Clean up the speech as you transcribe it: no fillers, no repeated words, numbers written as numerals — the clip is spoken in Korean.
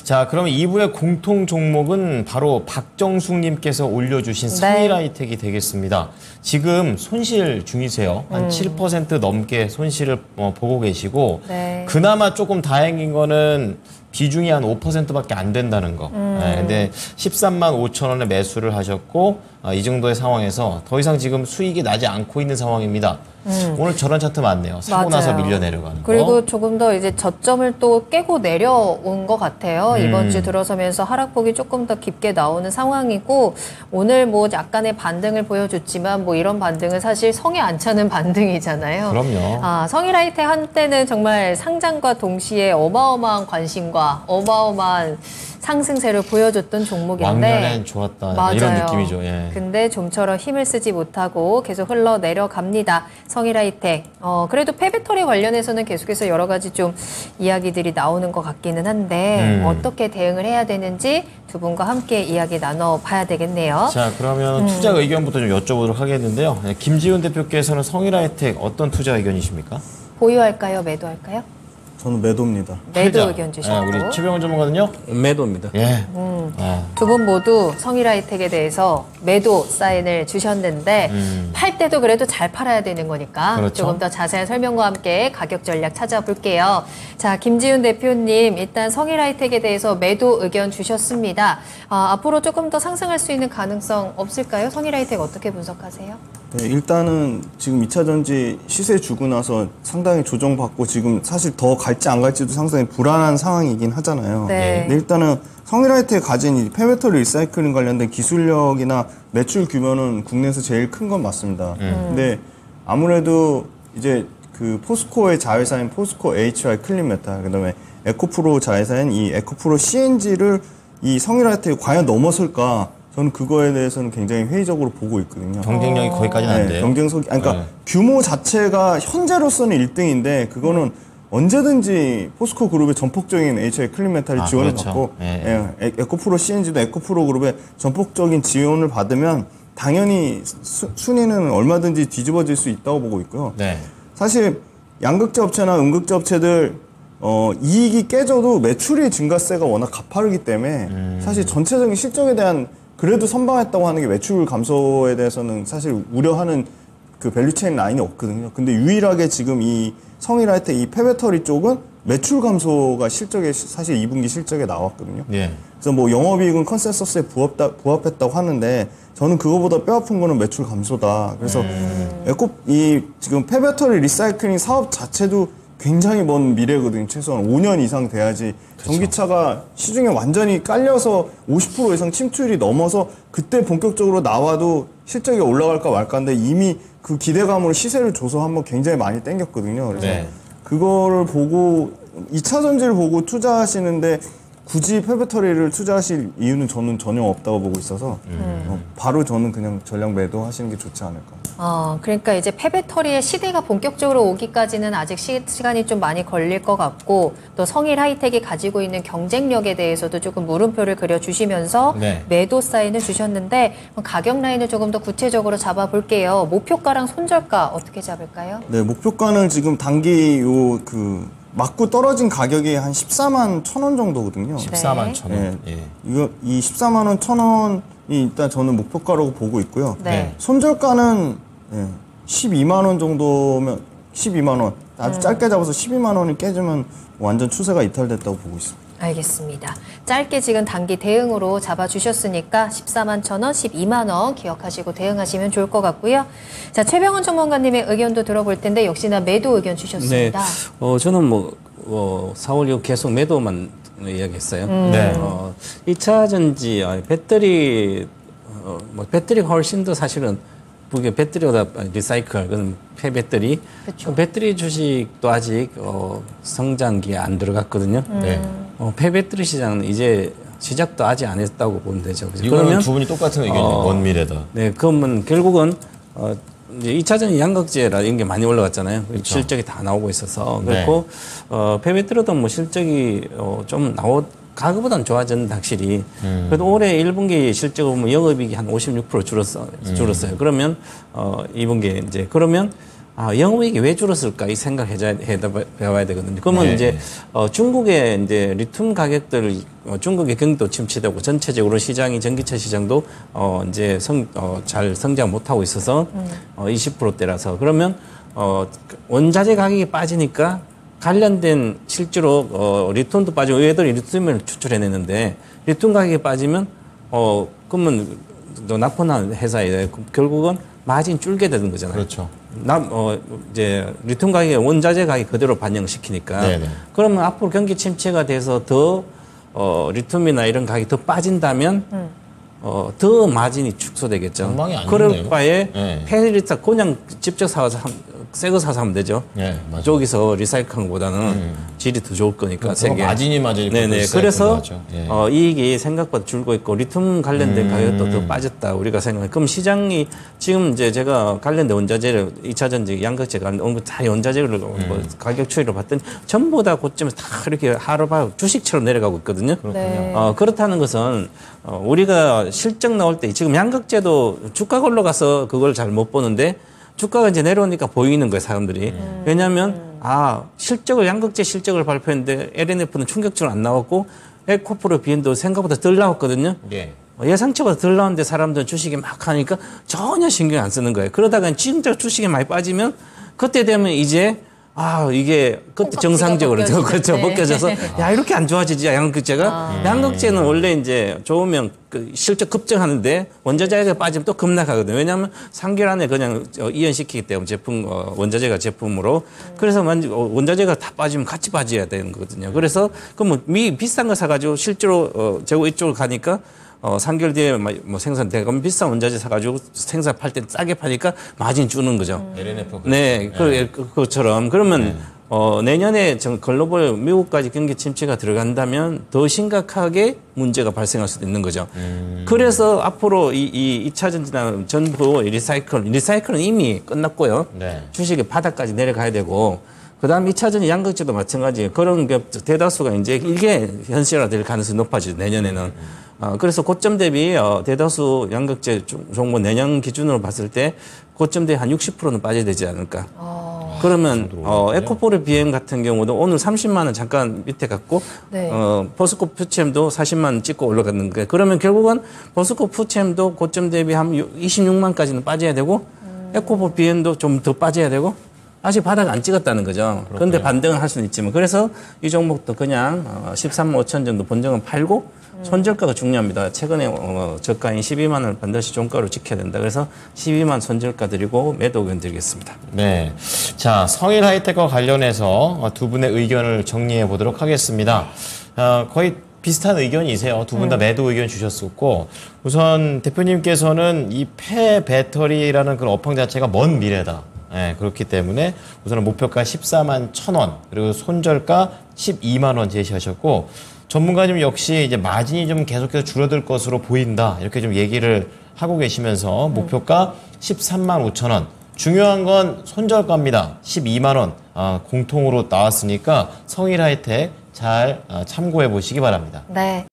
자, 그럼 2부의 공통 종목은 바로 박정숙님께서 올려주신 성일하이텍이 되겠습니다. 지금 손실 중이세요. 한 7% 넘게 손실을 보고 계시고, 네. 그나마 조금 다행인 거는 비중이 한 5%밖에 안 된다는 거. 네, 근데 13만 5천 원에 매수를 하셨고, 이 정도의 상황에서 더 이상 지금 수익이 나지 않고 있는 상황입니다. 오늘 저런 차트 많네요. 사고 나서 밀려 내려가는 거. 그리고 조금 더 이제 저점을 또 깨고 내려온 것 같아요. 이번 주 들어서면서 하락폭이 조금 더 깊게 나오는 상황이고, 오늘 뭐 약간의 반등을 보여줬지만 뭐 이런 반등은 사실 성에 안 차는 반등이잖아요. 그럼요. 성일하이텍 한때는 정말 상장과 동시에 어마어마한 관심과 어마어마한 상승세를 보여줬던 종목인데 왕년엔 좋았다. 이런 느낌이죠. 예. 근데 좀처럼 힘을 쓰지 못하고 계속 흘러 내려갑니다. 성일하이텍. 그래도 폐배터리 관련해서는 계속해서 여러 가지 좀 이야기들이 나오는 것 같기는 한데 어떻게 대응을 해야 되는지 두 분과 함께 이야기 나눠봐야 되겠네요. 자, 그러면 투자 의견부터 좀 여쭤보도록 하겠는데요. 김지훈 대표께서는 성일하이텍 어떤 투자 의견이십니까? 보유할까요? 매도할까요? 저는 매도입니다. 매도 의견 주셨고. 우리 최병원 전문가는요? 매도입니다. 예. 두 분 모두 성일하이텍에 대해서 매도 사인을 주셨는데 팔 때도 그래도 잘 팔아야 되는 거니까 그렇죠. 조금 더 자세한 설명과 함께 가격 전략 찾아볼게요. 자, 김지훈 대표님 일단 성일하이텍에 대해서 매도 의견 주셨습니다. 앞으로 조금 더 상승할 수 있는 가능성 없을까요? 성일하이텍 어떻게 분석하세요? 네, 일단은 지금 2차 전지 시세 주고 나서 상당히 조정받고 지금 사실 더 갈지 안 갈지도 상당히 불안한 상황이긴 하잖아요. 네. 근데 일단은 성일하이텍이 가진 이 폐배터리 리사이클링 관련된 기술력이나 매출 규모는 국내에서 제일 큰 건 맞습니다. 근데 아무래도 이제 그 포스코의 자회사인 포스코 HY 클린메탈, 그다음에 에코프로 자회사인 이 에코프로 CNG를 이 성일하이텍이 과연 넘어설까? 저는 그거에 대해서는 굉장히 회의적으로 보고 있거든요. 경쟁력이 거기까지는 안 돼요. 경쟁력이, 그러니까 규모 자체가 현재로서는 1등인데 그거는 언제든지 포스코 그룹의 전폭적인 HI 클린메탈이 지원을 그렇죠. 받고 에코프로 CNG도 에코프로 그룹의 전폭적인 지원을 받으면 당연히 순위는 얼마든지 뒤집어질 수 있다고 보고 있고요. 네. 사실 양극재 업체나 음극재 업체들 이익이 깨져도 매출의 증가세가 워낙 가파르기 때문에 사실 전체적인 실적에 대한 그래도 선방했다고 하는 게 매출 감소에 대해서는 사실 우려하는 그 밸류체인 라인이 없거든요. 근데 유일하게 지금 이 성일하이텍 이 폐배터리 쪽은 매출 감소가 실적에 사실 2분기 실적에 나왔거든요. 예. 그래서 뭐 영업이익은 컨센서스에 부합했다고 하는데 저는 그거보다 뼈아픈 거는 매출 감소다. 그래서 이 지금 폐배터리 리사이클링 사업 자체도 굉장히 먼 미래거든요. 최소한 5년 이상 돼야지 그렇죠. 전기차가 시중에 완전히 깔려서 50% 이상 침투율이 넘어서 그때 본격적으로 나와도 실적이 올라갈까 말까인데 이미 그 기대감으로 시세를 줘서 한번 굉장히 많이 땡겼거든요. 그래서 그거를 보고 2차 전지를 보고 투자하시는데 굳이 폐배터리를 투자하실 이유는 저는 전혀 없다고 보고 있어서 바로 저는 그냥 전량 매도하시는 게 좋지 않을까. 그러니까 이제 폐배터리의 시대가 본격적으로 오기까지는 아직 시간이 좀 많이 걸릴 것 같고 또 성일하이텍이 가지고 있는 경쟁력에 대해서도 조금 물음표를 그려주시면서 매도 사인을 주셨는데 가격 라인을 조금 더 구체적으로 잡아볼게요. 목표가랑 손절가 어떻게 잡을까요? 네, 목표가는 지금 단기 맞고 떨어진 가격이 한 14만 1,000원 정도거든요. 14만 1,000원. 예. 이 14만 원 1,000원이 일단 저는 목표가라고 보고 있고요. 네. 손절가는 12만 원 정도면 12만 원. 아주 짧게 잡아서 12만 원이 깨지면 완전 추세가 이탈됐다고 보고 있습니다. 알겠습니다. 짧게 지금 단기 대응으로 잡아주셨으니까 14만 1,000원, 12만 원 기억하시고 대응하시면 좋을 것 같고요. 자, 최병원 전문가님의 의견도 들어볼 텐데 역시나 매도 의견 주셨습니다. 네, 저는 4월 이후 계속 매도만 이야기했어요. 2차 전지 배터리가 훨씬 더 사실은 그게 배터리보다 리사이클, 그건 폐배터리. 그쵸. 배터리 주식도 아직 성장기에 안 들어갔거든요. 폐배터리 시장은 이제 시작도 아직 안 했다고 보면 되죠. 이거는 두 분이 똑같은 의견이에요. 먼 미래다. 네, 그러면 결국은 이제 2차 전지 양극재라 이런 게 많이 올라갔잖아요. 그렇죠. 실적이 다 나오고 있어서 그렇고 폐배터리도 뭐 실적이 좀 가그보다는 좋아졌는데 확실히. 그래도 올해 1분기 실적을 보면 영업이익이 한 56% 줄었어요. 그러면 2분기에 이제 그러면 영업이익이 왜 줄었을까 이 생각을 해봐야 되거든요. 그러면 이제 중국의 이제 리튬 가격들 중국의 경기도 침체되고 전체적으로 시장이 전기차 시장도 이제 잘 성장 못하고 있어서 20%대라서 그러면 원자재 가격이 빠지니까 관련된 실제로 리튬도 빠지고 얘들이 리튬을 추출해내는데 리튬 가격이 빠지면 그러면 납품한 회사에 결국은 마진 줄게 되는 거잖아요. 그렇죠. 이제 리튬 가격에 원자재 가격 그대로 반영시키니까. 네네. 그러면 앞으로 경기 침체가 돼서 더 리튬이나 이런 가격이 더 빠진다면 더 마진이 축소되겠죠. 그럴 바에 네. 폐리사 그냥 직접 사와서 새 거 사서 하면 되죠. 네, 저기서 리사이클한 것보다는 질이 더 좋을 거니까. 마진이 맞으니까. 네네. 그래서 이익이 생각보다 줄고 있고 리튬 관련된 가격도 더 빠졌다 우리가 생각해. 그럼 시장이 지금 이제 제가 관련된 원자재를 2차 전지 양극재가 다 원자재를 뭐 가격 추이를 봤더니 전부 다 고점에서 다 이렇게 하루바로 주식처럼 내려가고 있거든요. 네. 그렇다는 것은 우리가 실적 나올 때 지금 양극재도 주가가 올라가서 그걸 잘 못 보는데 주가가 이제 내려오니까 보이는 거예요, 사람들이. 왜냐하면, 양극재 실적을 발표했는데 LNF는 충격적으로 안 나왔고, 에코프로 비엔도 생각보다 덜 나왔거든요. 예. 예상치보다 덜 나왔는데 사람들은 주식에 막 하니까 전혀 신경 안 쓰는 거예요. 그러다가 진짜 주식에 많이 빠지면, 그때 되면 이제, 이게 그때 정상적으로 그렇죠. 벗겨져서 야 이렇게 안 좋아지지 양극재가 양극재는 원래 이제 좋으면 그 실적 급증하는데 원자재가 빠지면 또 급락하거든요. 왜냐하면 3개월 안에 그냥 이연시키기 때문에 원자재가 제품으로 그래서 원자재가 다 빠지면 같이 빠져야 되는 거거든요. 그래서 그럼 비싼 거 사가지고 실제로 재고 이쪽으로 가니까 3개월 뒤에 뭐 생산되고 비싼 원자재 사가지고 생산할 때 싸게 파니까 마진 주는 거죠. LNF. 네, 그것처럼 그러면 내년에 글로벌 미국까지 경기 침체가 들어간다면 더 심각하게 문제가 발생할 수도 있는 거죠. 그래서 앞으로 이 2차 전지나 전부 리사이클은 이미 끝났고요. 네. 주식이 바닥까지 내려가야 되고. 그다음 2차 전지 양극재도 마찬가지예요. 그런 게 대다수가 이제 이게 현실화될 가능성이 높아지죠. 내년에는. 그래서 고점 대비 대다수 양극재 종목 내년 기준으로 봤을 때 고점 대비 한 60%는 빠져야 되지 않을까. 그러면 에코포르 BM 같은 경우도 오늘 30만 원 잠깐 밑에 갔고 네. 포스코 푸챔도 40만 원 찍고 올라갔는데 그러면 결국은 포스코 푸챔도 고점 대비 한 26만까지는 빠져야 되고 에코포르 BM도 좀 더 빠져야 되고 아직 바닥 안 찍었다는 거죠. 그런데 반등은 할 수는 있지만 그래서 이 종목도 그냥 13만 5천 정도 본정은 팔고 손절가가 중요합니다. 최근에 저가인 12만 원을 반드시 종가로 지켜야 된다. 그래서 12만 손절가 드리고 매도 의견 드리겠습니다. 네, 자 성일 하이텍과 관련해서 두 분의 의견을 정리해 보도록 하겠습니다. 거의 비슷한 의견이세요. 두 분 다 매도 의견 주셨었고 우선 대표님께서는 이 폐배터리라는 그런 업황 자체가 먼 미래다. 네, 그렇기 때문에 우선은 목표가 14만 1,000원 그리고 손절가 12만 원 제시하셨고 전문가님 역시 이제 마진이 좀 계속해서 줄어들 것으로 보인다 이렇게 좀 얘기를 하고 계시면서 목표가 13만 5,000원 중요한 건 손절가입니다. 12만 원 공통으로 나왔으니까 성일 하이텍 잘 참고해 보시기 바랍니다. 네.